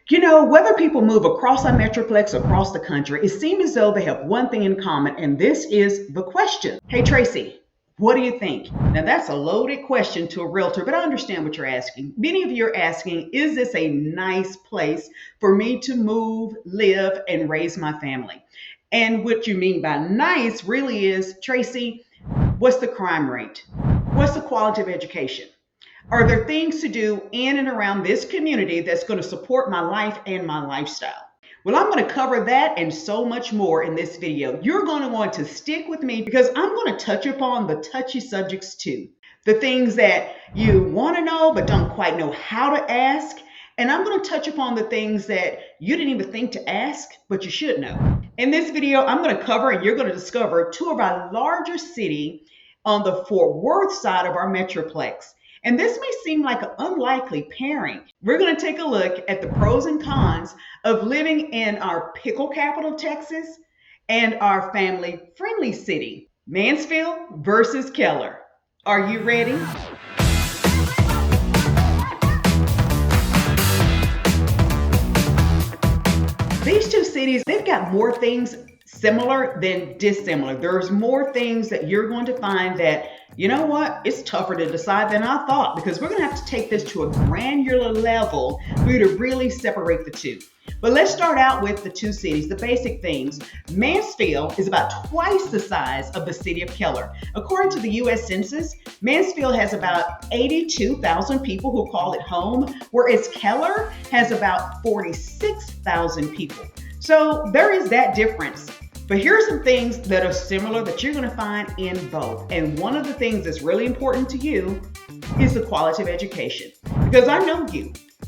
You know, whether people move across our Metroplex or across the country, it seems as though they have one thing in common, and this is the question. Hey, Tracey, what do you think? Now, that's a loaded question to a realtor, but I understand what you're asking. Many of you are asking, is this a nice place for me to move, live, and raise my family? And what you mean by nice really is, Tracey, what's the crime rate? What's the quality of education? Are there things to do in and around this community that's going to support my life and my lifestyle? Well, I'm going to cover that and so much more in this video. You're going to want to stick with me because I'm going to touch upon the touchy subjects too. The things that you want to know but don't quite know how to ask. And I'm going to touch upon the things that you didn't even think to ask, but you should know. In this video, I'm going to cover and you're going to discover two of our larger cities on the Fort Worth side of our Metroplex. And this may seem like an unlikely pairing. We're going to take a look at the pros and cons of living in our pickle capital, Texas, and our family-friendly city, Mansfield versus Keller. Are you ready? These two cities, they've got more things similar than dissimilar. There's more things that you're going to find that, you know what, it's tougher to decide than I thought, because we're going to have to take this to a granular level for you to really separate the two. But let's start out with the two cities, the basic things. Mansfield is about twice the size of the city of Keller. According to the U.S. Census, Mansfield has about 82,000 people who call it home, whereas Keller has about 46,000 people. So there is that difference. But here are some things that are similar that you're going to find in both. And one of the things that's really important to you is the quality of education. Because I know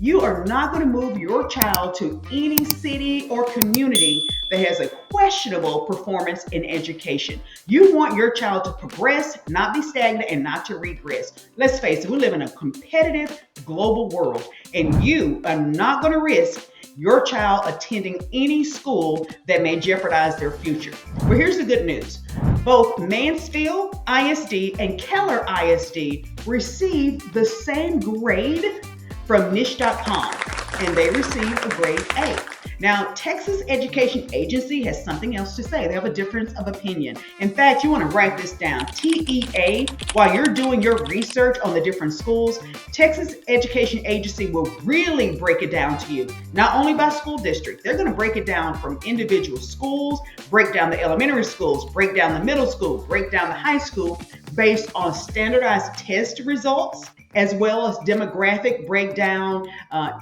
you are not going to move your child to any city or community that has a questionable performance in education. You want your child to progress, not be stagnant, and not to regress. Let's face it, we live in a competitive global world, and you are not going to risk your child attending any school that may jeopardize their future. Well, here's the good news. Both Mansfield ISD and Keller ISD received the same grade from niche.com, and they received a grade A. Now, Texas Education Agency has something else to say. They have a difference of opinion. In fact, you want to write this down. TEA, while you're doing your research on the different schools, Texas Education Agency will really break it down to you, not only by school district. They're going to break it down from individual schools, break down the elementary schools, break down the middle school, break down the high school based on standardized test results, as well as demographic breakdown,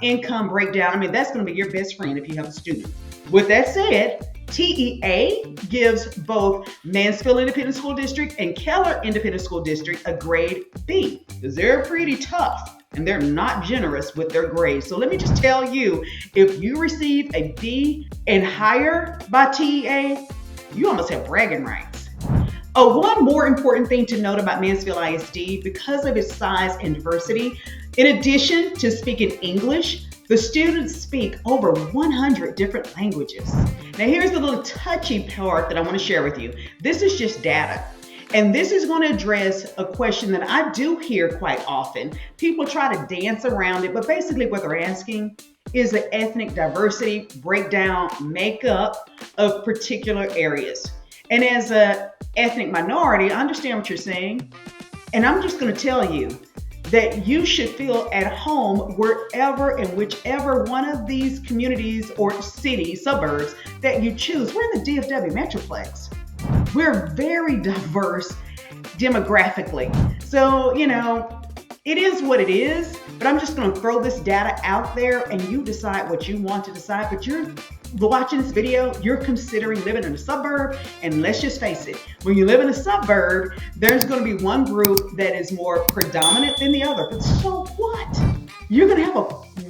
income breakdown. I mean, that's going to be your best friend if you have a student. With that said, TEA gives both Mansfield Independent School District and Keller Independent School District a grade B, because they're pretty tough and they're not generous with their grades. So let me just tell you, if you receive a B and higher by TEA, you almost have bragging rights. One more important thing to note about Mansfield ISD, because of its size and diversity, in addition to speaking English, the students speak over 100 different languages. Now, here's the little touchy part that I want to share with you. This is just data. And this is going to address a question that I do hear quite often. People try to dance around it, but basically what they're asking is the ethnic diversity breakdown, makeup of particular areas. And as a ethnic minority, I understand what you're saying. And I'm just going to tell you that you should feel at home wherever and whichever one of these communities or cities, suburbs that you choose. We're in the DFW Metroplex. We're very diverse demographically. So, you know, it is what it is, but I'm just going to throw this data out there and you decide what you want to decide. But you're watching this video, you're considering living in a suburb, and let's just face it, when you live in a suburb, there's going to be one group that is more predominant than the other. But so what? You're going to have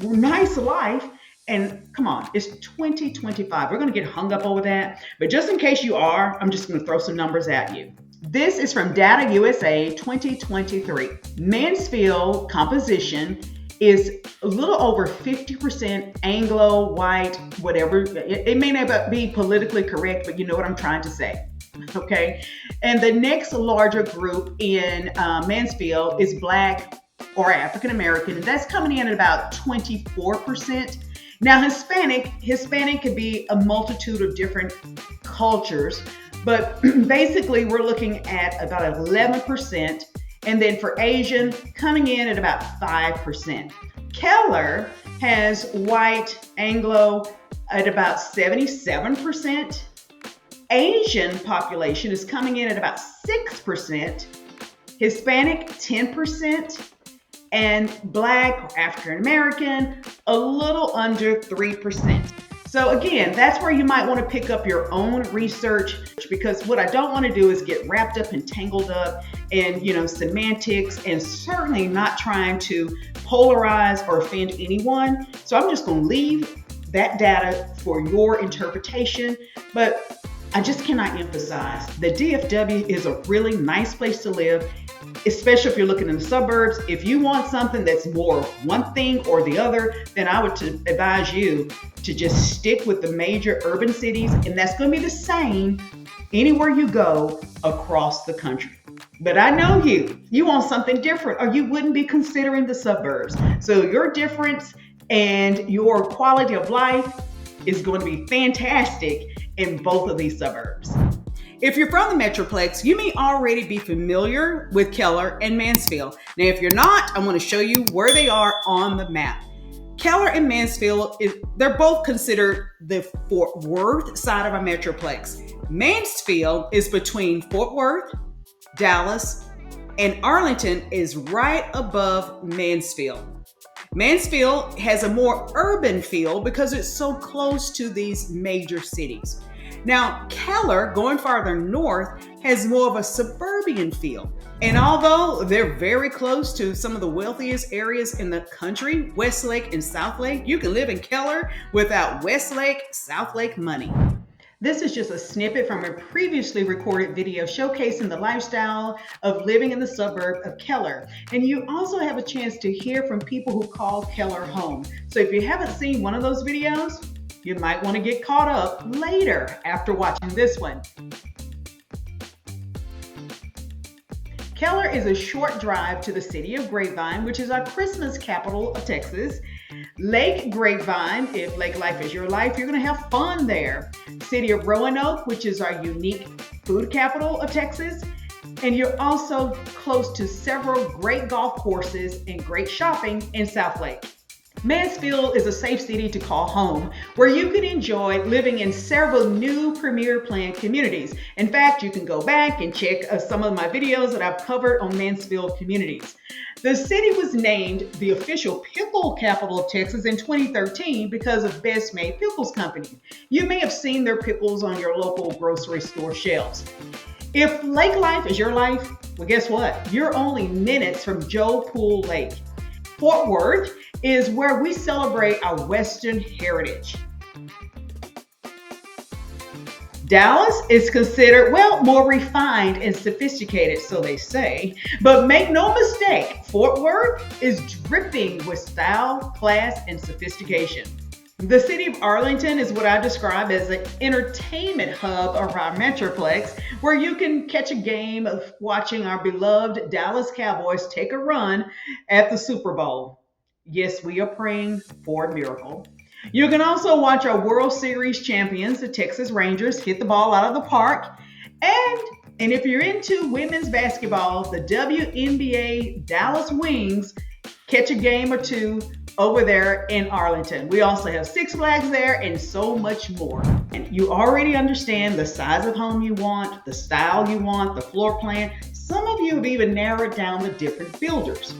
a nice life, and come on, it's 2025. We're going to get hung up over that, but just in case you are, I'm just going to throw some numbers at you. This is from Data USA 2023. Mansfield composition is a little over 50% Anglo, white, whatever. It may not be politically correct, but you know what I'm trying to say, okay? And the next larger group in Mansfield is Black or African American, and that's coming in at about 24%. Now, Hispanic could be a multitude of different cultures, but basically we're looking at about 11%. And then for Asian, coming in at about 5%. Keller has white, Anglo at about 77%. Asian population is coming in at about 6%. Hispanic, 10%. And Black or African American, a little under 3%. So again, that's where you might want to pick up your own research, because what I don't want to do is get wrapped up and tangled up in, semantics, and certainly not trying to polarize or offend anyone. So I'm just going to leave that data for your interpretation. But I just cannot emphasize that DFW is a really nice place to live, especially if you're looking in the suburbs. If you want something that's more one thing or the other, then I would advise you to just stick with the major urban cities, and that's going to be the same anywhere you go across the country. But I know you want something different, or you wouldn't be considering the suburbs. So your difference and your quality of life is going to be fantastic in both of these suburbs. If you're from the Metroplex, you may already be familiar with Keller and Mansfield. Now, if you're not, I want to show you where they are on the map. Keller and Mansfield, they're both considered the Fort Worth side of our Metroplex. Mansfield is between Fort Worth, Dallas, and Arlington is right above Mansfield. Mansfield has a more urban feel because it's so close to these major cities. Now, Keller, going farther north, has more of a suburban feel. And although they're very close to some of the wealthiest areas in the country, Westlake and Southlake, you can live in Keller without Westlake, Southlake money. This is just a snippet from a previously recorded video showcasing the lifestyle of living in the suburb of Keller. And you also have a chance to hear from people who call Keller home. So if you haven't seen one of those videos, you might want to get caught up later after watching this one. Keller is a short drive to the city of Grapevine, which is our Christmas capital of Texas. Lake Grapevine, if lake life is your life, you're going to have fun there. City of Roanoke, which is our unique food capital of Texas. And you're also close to several great golf courses and great shopping in Southlake. Mansfield is a safe city to call home, where you can enjoy living in several new premier planned communities. In fact, you can go back and check some of my videos that I've covered on Mansfield communities. The city was named the official pickle capital of Texas in 2013 because of Best Made Pickles Company. You may have seen their pickles on your local grocery store shelves. If lake life is your life, well, guess what? You're only minutes from Joe Pool Lake. Fort Worth is where we celebrate our Western heritage. Dallas is considered, more refined and sophisticated, so they say. But make no mistake, Fort Worth is dripping with style, class, and sophistication. The city of Arlington is what I describe as an entertainment hub of our Metroplex, where you can catch a game of watching our beloved Dallas Cowboys take a run at the Super Bowl. Yes, we are praying for a miracle. You can also watch our World Series champions, the Texas Rangers, hit the ball out of the park. And if you're into women's basketball, the WNBA Dallas Wings catch a game or two over there in Arlington. We also have Six Flags there and so much more. And you already understand the size of home you want, the style you want, the floor plan. Some of you have even narrowed down the different builders.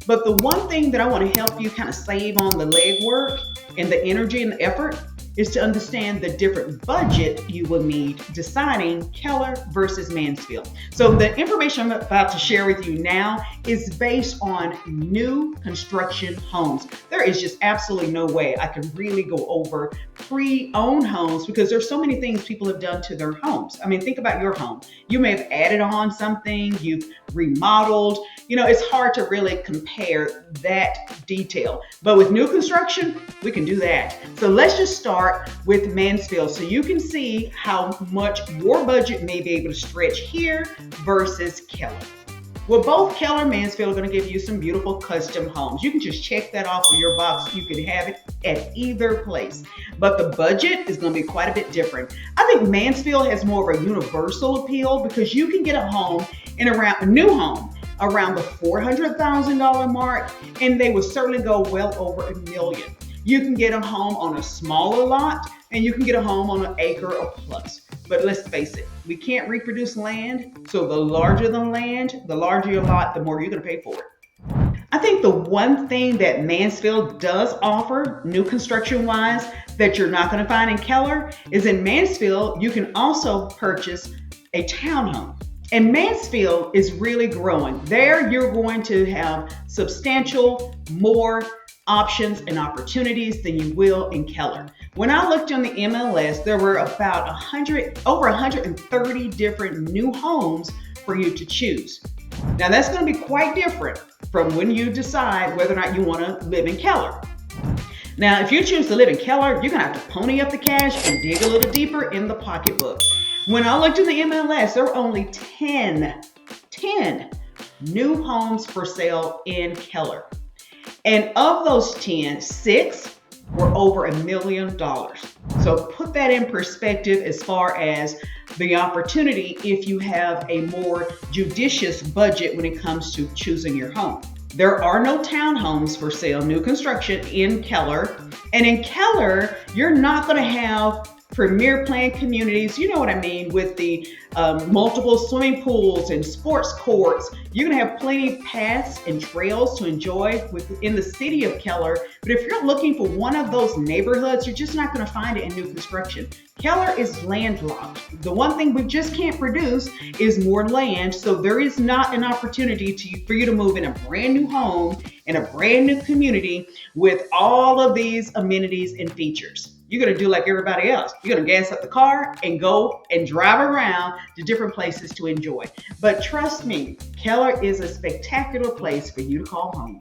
But the one thing that I want to help you kind of save on the legwork and the energy and the effort is to understand the different budget you will need deciding Keller versus Mansfield. So the information I'm about to share with you now is based on new construction homes. There is just absolutely no way I can really go over pre-owned homes because there's so many things people have done to their homes. I mean, think about your home. You may have added on something, you've remodeled. It's hard to really compare that detail. But with new construction, we can do that. So let's just start with Mansfield so you can see how much your budget may be able to stretch here versus Keller. Well, both Keller and Mansfield are going to give you some beautiful custom homes. You can just check that off of your box. You can have it at either place. But the budget is going to be quite a bit different. I think Mansfield has more of a universal appeal because you can get a home a new home around the $400,000 mark, and they will certainly go well over $1 million. You can get a home on a smaller lot, and you can get a home on an acre or plus. But let's face it, we can't reproduce land. So the larger the land, the larger your lot, the more you're going to pay for it. I think the one thing that Mansfield does offer, new construction wise, that you're not going to find in Keller is in Mansfield, you can also purchase a townhome. And Mansfield is really growing. There you're going to have substantial more options and opportunities than you will in Keller. When I looked on the MLS, there were about over 130 different new homes for you to choose. Now that's going to be quite different from when you decide whether or not you want to live in Keller. Now, if you choose to live in Keller, you're going to have to pony up the cash and dig a little deeper in the pocketbook. When I looked in the MLS, there were only 10 new homes for sale in Keller. And of those 10, 6 were over $1 million. So put that in perspective as far as the opportunity if you have a more judicious budget when it comes to choosing your home. There are no townhomes for sale, new construction in Keller. And in Keller, you're not going to have premier planned communities, you know what I mean, with the multiple swimming pools and sports courts. You're going to have plenty of paths and trails to enjoy within the city of Keller. But if you're looking for one of those neighborhoods, you're just not going to find it in new construction. Keller is landlocked. The one thing we just can't produce is more land. So there is not an opportunity for you to move in a brand new home in a brand new community with all of these amenities and features. You're going to do like everybody else. You're going to gas up the car and go and drive around to different places to enjoy. But trust me, Keller is a spectacular place for you to call home.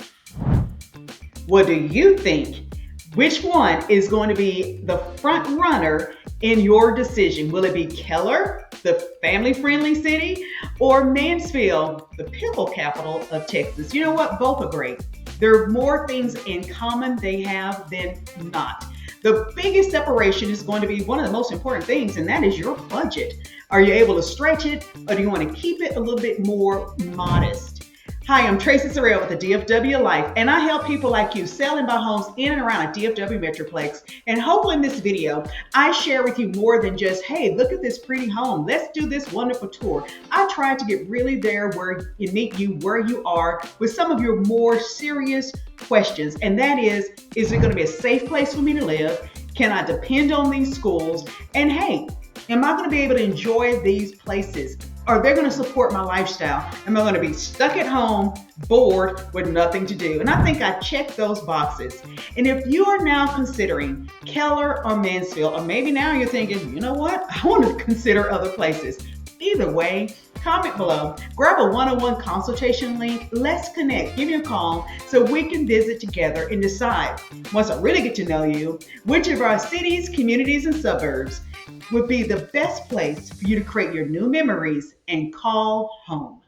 What do you think? Which one is going to be the front runner in your decision? Will it be Keller, the family-friendly city, or Mansfield, the pickle capital of Texas? You know what? Both are great. There are more things in common they have than not. The biggest separation is going to be one of the most important things, and that is your budget. Are you able to stretch it, or do you want to keep it a little bit more modest? Hi, I'm Tracey Serrell with the DFW Life, and I help people like you sell and buy homes in and around a DFW Metroplex. And hopefully in this video, I share with you more than just, hey, look at this pretty home. Let's do this wonderful tour. I try to get really there where you meet you where you are with some of your more serious questions. And that is it going to be a safe place for me to live? Can I depend on these schools? And hey, am I going to be able to enjoy these places? Are they going to support my lifestyle? Am I going to be stuck at home, bored, with nothing to do? And I think I checked those boxes. And if you are now considering Keller or Mansfield, or maybe now you're thinking, you know what? I want to consider other places. Either way, comment below, grab a one-on-one consultation link. Let's connect. Give me a call so we can visit together and decide, once I really get to know you, which of our cities, communities, and suburbs would be the best place for you to create your new memories and call home.